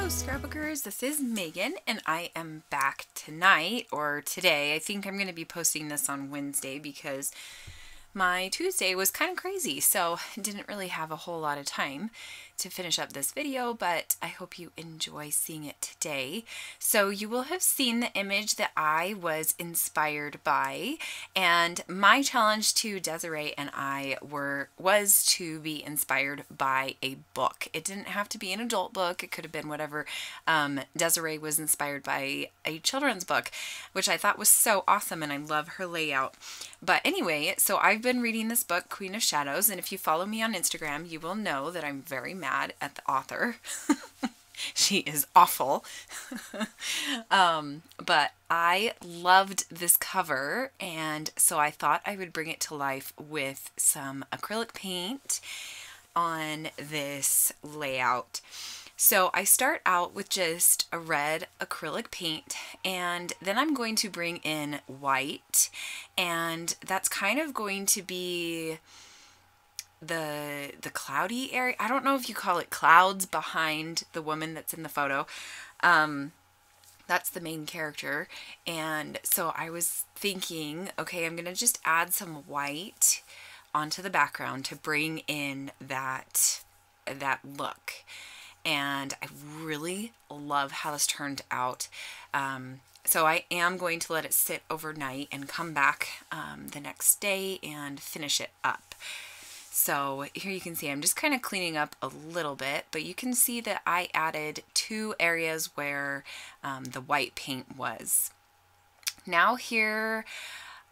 Hello scrapbookers, this is Megan and I am back tonight, or today. I think I'm going to be posting this on Wednesday because my Tuesday was kind of crazy, so didn't really have a whole lot of time to finish up this video, but I hope you enjoy seeing it today. So you will have seen the image that I was inspired by, and my challenge to Desiree and I was to be inspired by a book. It didn't have to be an adult book, it could have been whatever. Desiree was inspired by a children's book, which I thought was so awesome, and I love her layout. But anyway, so I've been reading this book, Queen of Shadows, and if you follow me on Instagram, you will know that I'm very mad at the author. She is awful. But I loved this cover, and so I thought I would bring it to life with some acrylic paint on this layout. So I start out with just a red acrylic paint, and then I'm going to bring in white, and that's kind of going to be the cloudy area. I don't know if you call it clouds behind the woman that's in the photo. That's the main character, and so I was thinking, okay, I'm gonna just add some white onto the background to bring in that look. And I really love how this turned out. So I am going to let it sit overnight and come back the next day and finish it up. So here you can see I'm just kind of cleaning up a little bit, but you can see that I added two areas where the white paint was. Now here,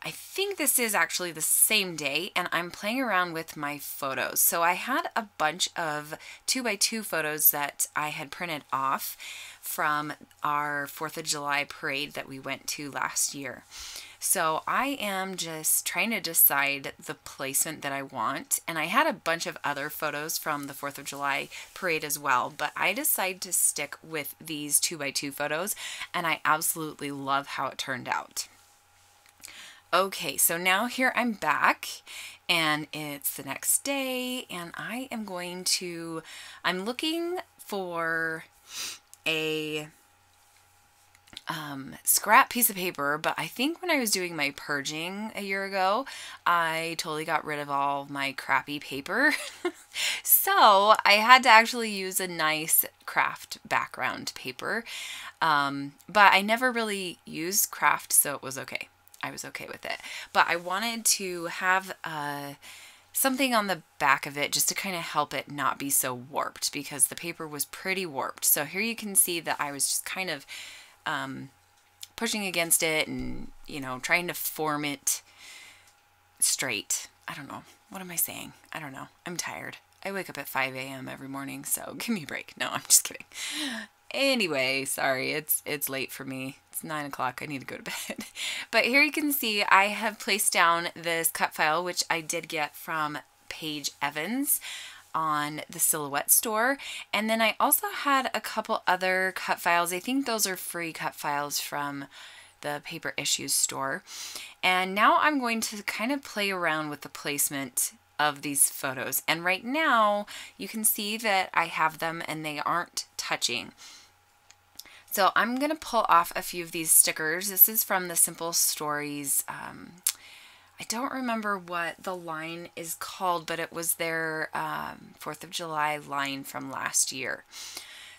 I think this is actually the same day, and I'm playing around with my photos. So I had a bunch of 2x2 photos that I had printed off from our 4th of July parade that we went to last year. So I am just trying to decide the placement that I want, and I had a bunch of other photos from the 4th of July parade as well, but I decided to stick with these 2x2 photos, and I absolutely love how it turned out. Okay, so now here I'm back, and it's the next day, and I'm looking for a scrap piece of paper, but I think when I was doing my purging a year ago, I totally got rid of all my crappy paper. So I had to actually use a nice craft background paper, but I never really used craft, so it was okay. I was okay with it, but I wanted to have something on the back of it just to kind of help it not be so warped, because the paper was pretty warped. So here you can see that I was just kind of pushing against it and, you know, trying to form it straight. I don't know. What am I saying? I don't know. I'm tired. I wake up at 5 a.m. every morning, so give me a break. No, I'm just kidding. Anyway, sorry, it's late for me. It's 9 o'clock. I need to go to bed. But here you can see I have placed down this cut file, which I did get from Paige Evans on the Silhouette store. And then I also had a couple other cut files. I think those are free cut files from the Paper Issues store. And now I'm going to kind of play around with the placement of these photos. And right now you can see that I have them and they aren't touching. So I'm going to pull off a few of these stickers. This is from the Simple Stories. I don't remember what the line is called, but it was their 4th of July line from last year.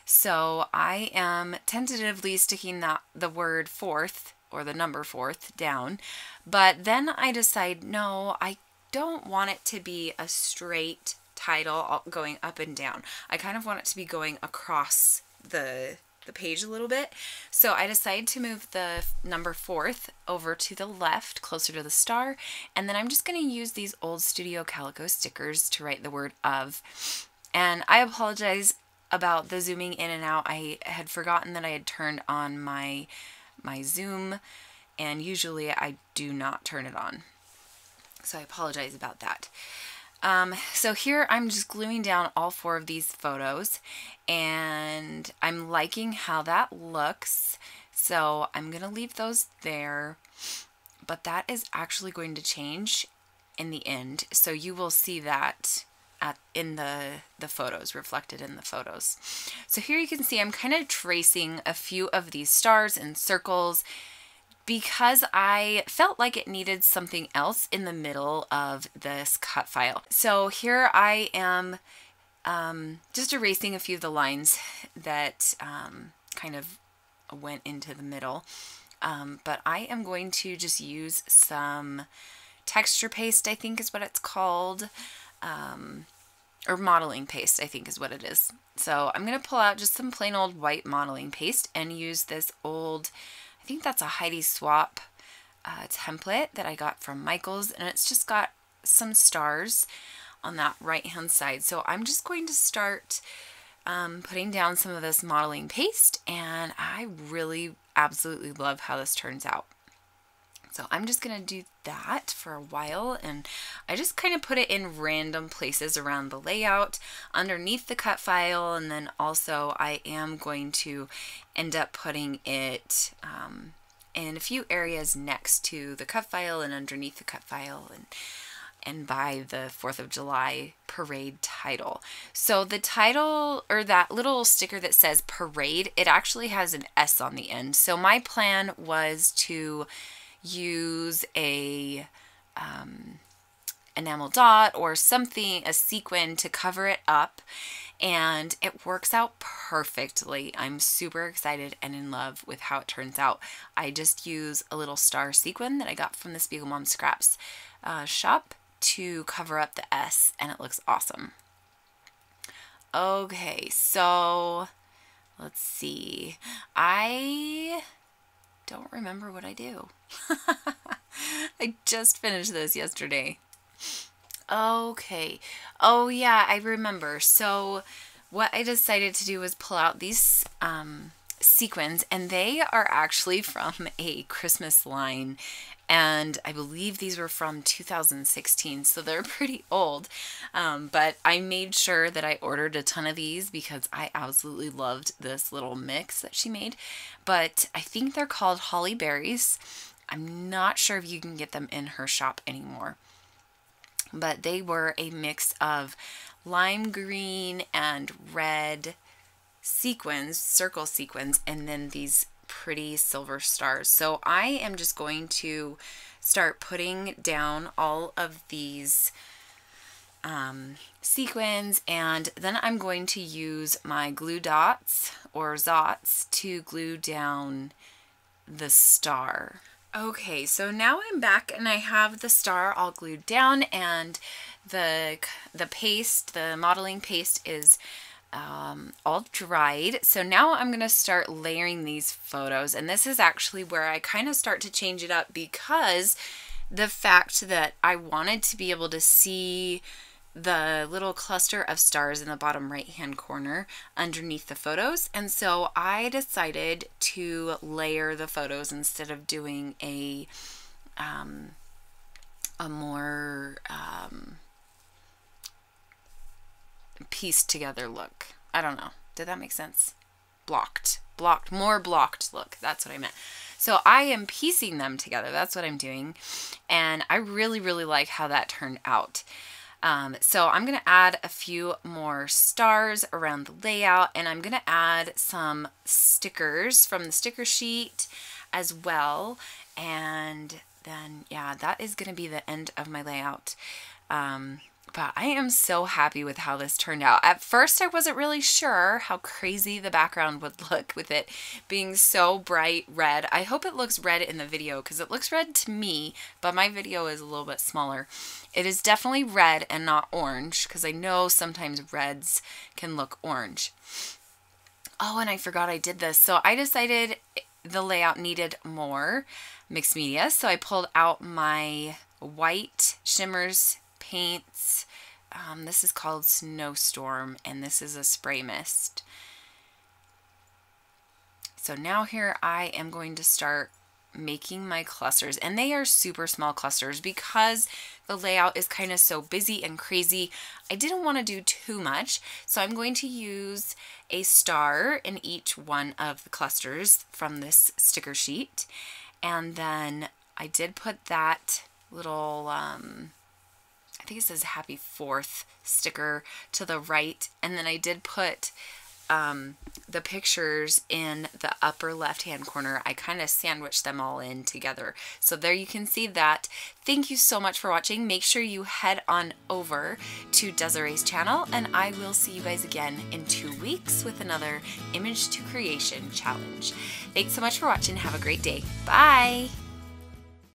So I am tentatively sticking the word 4th, or the number 4th, down. But then I decide, no, I don't want it to be a straight title going up and down. I kind of want it to be going across the page a little bit. So I decided to move the number 4th over to the left, closer to the star, and then I'm just going to use these old Studio Calico stickers to write the word of. And I apologize about the zooming in and out. I had forgotten that I had turned on my zoom, and usually I do not turn it on. So I apologize about that. So here I'm just gluing down all 4 of these photos, and I'm liking how that looks. So I'm going to leave those there, but that is actually going to change in the end. So you will see that in the photos, reflected in the photos. So here you can see I'm kind of tracing a few of these stars and circles because I felt like it needed something else in the middle of this cut file. So here I am just erasing a few of the lines that kind of went into the middle. But I am going to just use some texture paste, I think is what it's called, or modeling paste, I think is what it is. So I'm going to pull out just some plain old white modeling paste and use this old, I think that's a Heidi Swap template that I got from Michael's, and it's just got some stars on that right hand side. So I'm just going to start putting down some of this modeling paste, and I really absolutely love how this turns out. So I'm just going to do that for a while, and I just kind of put it in random places around the layout, underneath the cut file, and then also I am going to end up putting it in a few areas next to the cut file and underneath the cut file and by the 4th of July parade title. So the title, or that little sticker that says parade, it actually has an S on the end. So my plan was to use a enamel dot or something, a sequin to cover it up, and it works out perfectly. I'm super excited and in love with how it turns out. I just use a little star sequin that I got from the Spiegel Mom Scraps shop to cover up the S, and it looks awesome. Okay, so let's see. I don't remember what I do. I just finished this yesterday. Okay. Oh yeah, I remember. So what I decided to do was pull out these sequins, and they are actually from a Christmas line, and I believe these were from 2016, so they're pretty old, but I made sure that I ordered a ton of these because I absolutely loved this little mix that she made. But I think they're called Holly Berries. I'm not sure if you can get them in her shop anymore, but they were a mix of lime green and red sequins, circle sequins, and then these pretty silver stars. So I am just going to start putting down all of these sequins, and then I'm going to use my glue dots or zots to glue down the star. Okay, so now I'm back and I have the star all glued down, and the paste, the modeling paste is all dried. So now I'm going to start layering these photos, and this is actually where I kind of start to change it up, because the fact that I wanted to be able to see the little cluster of stars in the bottom right hand corner underneath the photos, and so I decided to layer the photos instead of doing a more pieced together look. I don't know. Did that make sense? More blocked look. That's what I meant. So I am piecing them together. That's what I'm doing. And I really, really like how that turned out. So I'm going to add a few more stars around the layout, and I'm going to add some stickers from the sticker sheet as well. And then, yeah, that is going to be the end of my layout. But I am so happy with how this turned out. At first, I wasn't really sure how crazy the background would look with it being so bright red. I hope it looks red in the video, because it looks red to me, but my video is a little bit smaller. It is definitely red and not orange, because I know sometimes reds can look orange. Oh, and I forgot I did this. So I decided the layout needed more mixed media, so I pulled out my white shimmers paints. This is called Snowstorm, and this is a spray mist. So now here I am going to start making my clusters, and they are super small clusters because the layout is kind of so busy and crazy. I didn't want to do too much, so I'm going to use a star in each one of the clusters from this sticker sheet, and then I did put that little I I think it says Happy 4th sticker to the right. And then I did put the pictures in the upper left hand corner. I kind of sandwiched them all in together. So there you can see that. Thank you so much for watching. Make sure you head on over to Desiree's channel, and I will see you guys again in 2 weeks with another Image to Creation challenge. Thanks so much for watching. Have a great day. Bye!